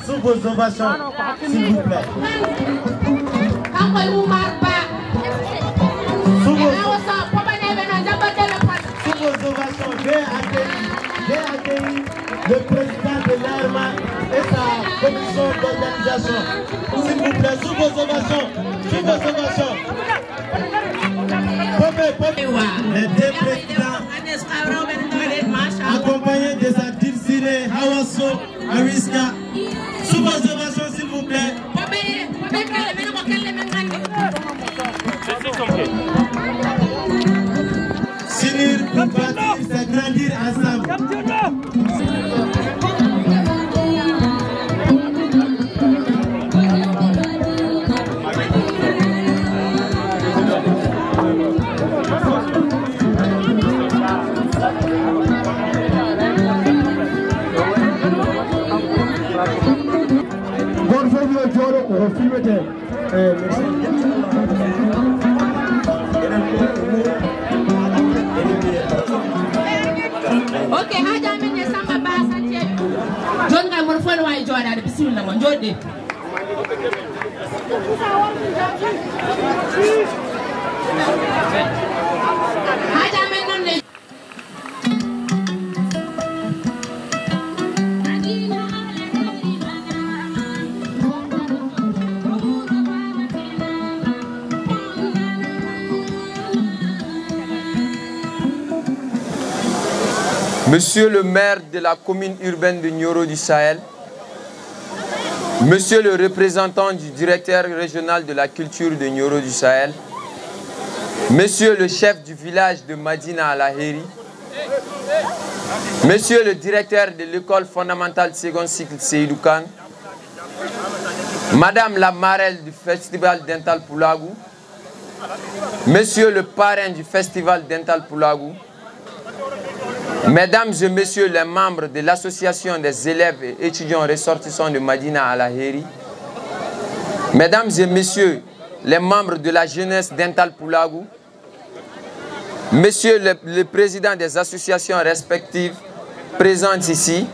Sous vos ovations, s'il vous plaît. Sous vos ovations, j'ai accueilli le président de l'ARMA et sa commission d'organisation. S'il vous plaît, sous vos ovations, sous vos ovations. Les deux présidents, accompagnés de sa Dilsire, Hawasso, Ariska, sous vos ovations, s'il vous plaît. S'unir pour bâtir, c'est grandir ensemble. Okay, haja mene sama bahasa cek. John nggak mau follow aja John ada bismillah mon Jode. Haja mene ne. Monsieur le maire de la commune urbaine de Nioro du Sahel, Monsieur le représentant du directeur régional de la culture de Nioro du Sahel, Monsieur le chef du village de Madina Alaheri, Monsieur le directeur de l'école fondamentale second cycle Seydou Kane, Madame la marraine du festival Dental Poulagou, Monsieur le parrain du festival Dental Poulagou, Mesdames et Messieurs les membres de l'association des élèves et étudiants ressortissants de Madina Alaheri, Mesdames et Messieurs les membres de la jeunesse Dental Poulagou, Monsieur le président des associations respectives présentes ici,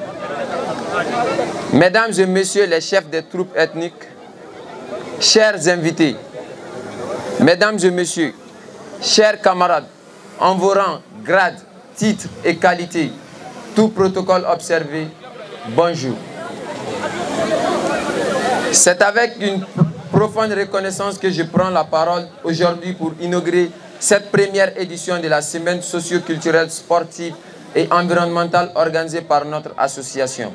Mesdames et Messieurs les chefs des troupes ethniques, chers invités, Mesdames et Messieurs, chers camarades, en vos rangs, grades, titres et qualités, tout protocole observé, bonjour. C'est avec une profonde reconnaissance que je prends la parole aujourd'hui pour inaugurer cette première édition de la semaine socio-culturelle, sportive et environnementale organisée par notre association.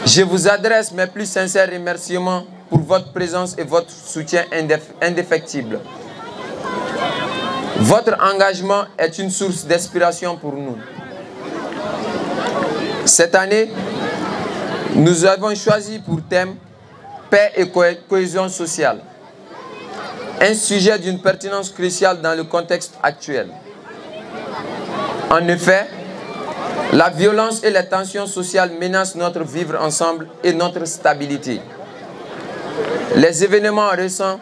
Je vous adresse mes plus sincères remerciements pour votre présence et votre soutien indéfectible. Votre engagement est une source d'inspiration pour nous. Cette année, nous avons choisi pour thème paix et cohésion sociale, un sujet d'une pertinence cruciale dans le contexte actuel. En effet, la violence et les tensions sociales menacent notre vivre ensemble et notre stabilité. Les événements récents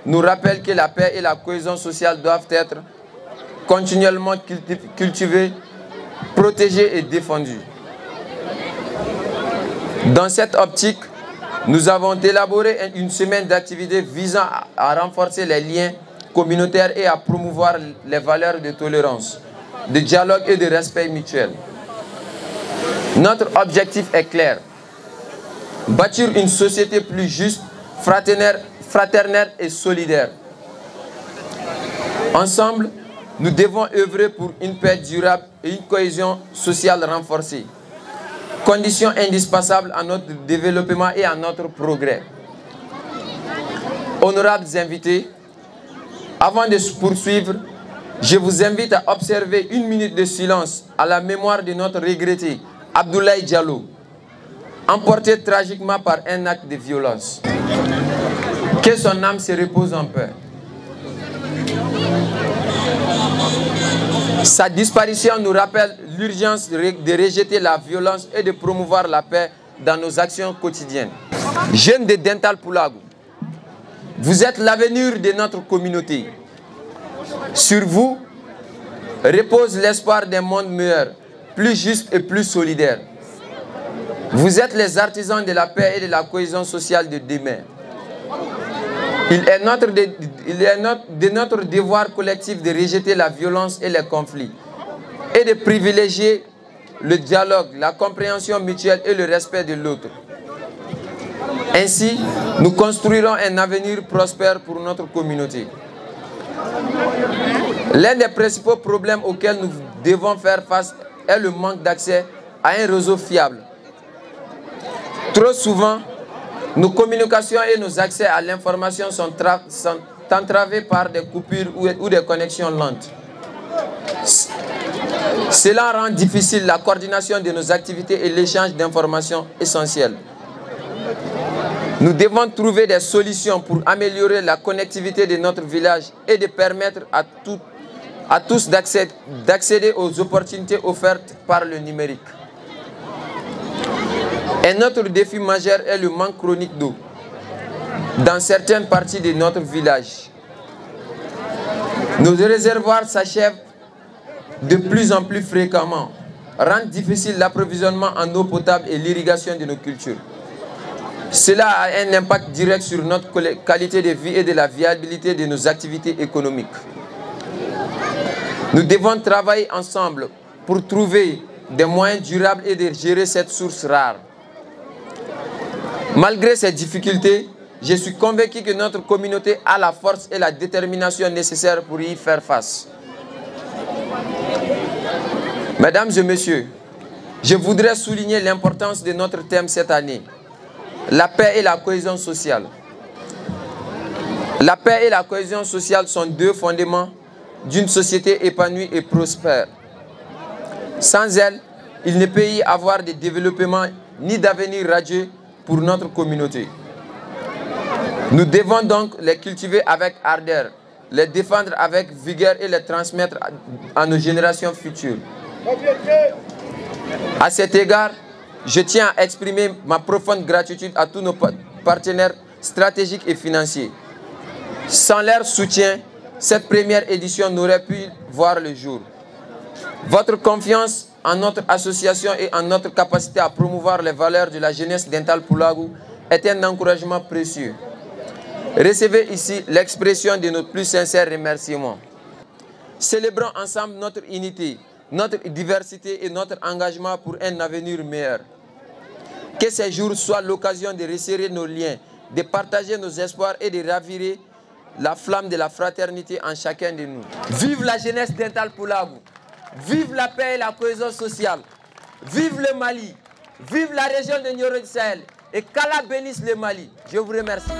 nous rappellent que la paix et la cohésion sociale doivent être continuellement cultivées, protégées et défendues. Dans cette optique, nous avons élaboré une semaine d'activités visant à renforcer les liens communautaires et à promouvoir les valeurs de tolérance, de dialogue et de respect mutuel. Notre objectif est clair: bâtir une société plus juste, fraternelle et solidaire. Ensemble, nous devons œuvrer pour une paix durable et une cohésion sociale renforcée, condition indispensable à notre développement et à notre progrès. Honorables invités, avant de poursuivre, je vous invite à observer une minute de silence à la mémoire de notre regretté Abdoulaye Diallo, emporté tragiquement par un acte de violence. Que son âme se repose en paix. Sa disparition nous rappelle l'urgence de rejeter la violence et de promouvoir la paix dans nos actions quotidiennes. Jeunes de Dental Poulagou, vous êtes l'avenir de notre communauté. Sur vous repose l'espoir d'un monde meilleur, plus juste et plus solidaire. Vous êtes les artisans de la paix et de la cohésion sociale de demain. Il est de notre devoir collectif de rejeter la violence et les conflits et de privilégier le dialogue, la compréhension mutuelle et le respect de l'autre. Ainsi, nous construirons un avenir prospère pour notre communauté. L'un des principaux problèmes auxquels nous devons faire face est le manque d'accès à un réseau fiable. Trop souvent, nos communications et nos accès à l'information sont entravés par des coupures ou des connexions lentes. Cela rend difficile la coordination de nos activités et l'échange d'informations essentielles. Nous devons trouver des solutions pour améliorer la connectivité de notre village et de permettre à tous d'accéder aux opportunités offertes par le numérique. Un autre défi majeur est le manque chronique d'eau dans certaines parties de notre village. Nos réservoirs s'achèvent de plus en plus fréquemment, rendent difficile l'approvisionnement en eau potable et l'irrigation de nos cultures. Cela a un impact direct sur notre qualité de vie et de la viabilité de nos activités économiques. Nous devons travailler ensemble pour trouver des moyens durables et de gérer cette source rare. Malgré ces difficultés, je suis convaincu que notre communauté a la force et la détermination nécessaires pour y faire face. Mesdames et messieurs, je voudrais souligner l'importance de notre thème cette année, la paix et la cohésion sociale. La paix et la cohésion sociale sont deux fondements d'une société épanouie et prospère. Sans elles, il ne peut y avoir de développement ni d'avenir radieux pour notre communauté. Nous devons donc les cultiver avec ardeur, les défendre avec vigueur et les transmettre à nos générations futures. À cet égard, je tiens à exprimer ma profonde gratitude à tous nos partenaires stratégiques et financiers. Sans leur soutien, cette première édition n'aurait pu voir le jour. Votre confiance en notre association et en notre capacité à promouvoir les valeurs de la jeunesse Dental Poulagou est un encouragement précieux. Recevez ici l'expression de nos plus sincères remerciements. Célébrons ensemble notre unité, notre diversité et notre engagement pour un avenir meilleur. Que ces jours soient l'occasion de resserrer nos liens, de partager nos espoirs et de raviver la flamme de la fraternité en chacun de nous. Vive la jeunesse Dental Poulagou! Vive la paix et la cohésion sociale! Vive le Mali! Vive la région de Nioro du Sahel! Et qu'Allah bénisse le Mali! Je vous remercie.